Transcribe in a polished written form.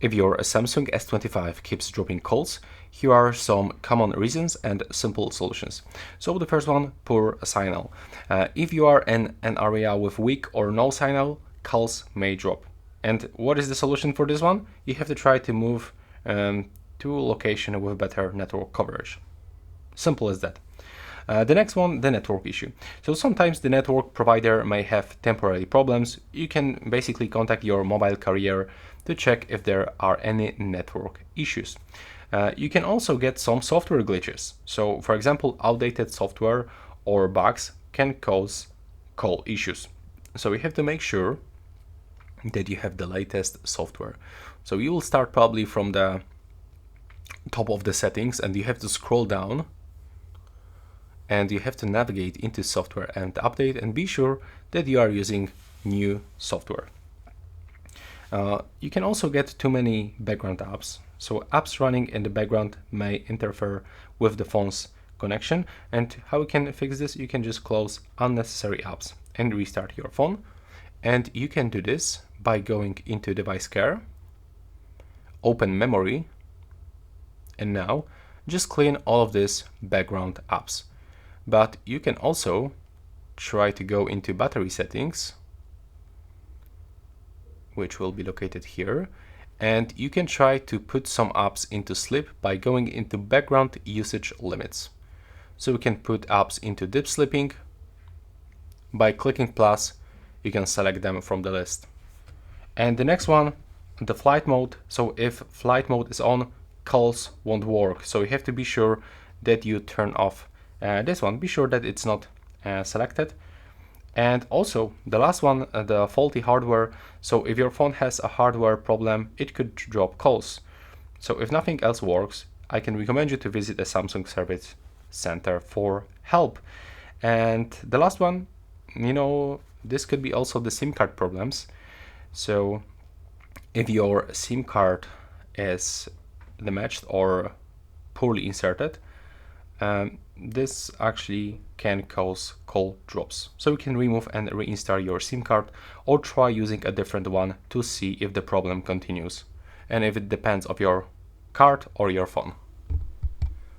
If your Samsung S25 keeps dropping calls, here are some common reasons and simple solutions. So the first one, poor signal. If you are in an area with weak or no signal, calls may drop. And what is the solution for this one? You have to try to move to a location with better network coverage. Simple as that. The next one, the network issue. So sometimes the network provider may have temporary problems. You can basically contact your mobile carrier to check if there are any network issues. You can also get some software glitches. So for example, outdated software or bugs can cause call issues. So you have to make sure that you have the latest software. So you will start probably from the top of the settings and you have to scroll down and you have to navigate into software and update and be sure that you are using new software. You can also get too many background apps. So apps running in the background may interfere with the phone's connection. And how you can fix this? You can just close unnecessary apps and restart your phone. And you can do this by going into device care, open memory, and now just clean all of these background apps. But you can also try to go into battery settings, which will be located here, and you can try to put some apps into sleep by going into background usage limits. So you can put apps into deep sleeping. By clicking plus, you can select them from the list. And the next one, the flight mode. So if flight mode is on, calls won't work. So you have to be sure that you turn off this one. Be sure that it's not selected. And also the last one, the faulty hardware. So if your phone has a hardware problem, it could drop calls. So if nothing else works, I can recommend you to visit a Samsung service center for help. And the last one, this could be also the SIM card problems. So if your SIM card is damaged or poorly inserted, this actually can cause call drops. So you can remove and reinstall your SIM card or try using a different one to see if the problem continues and if it depends on your card or your phone.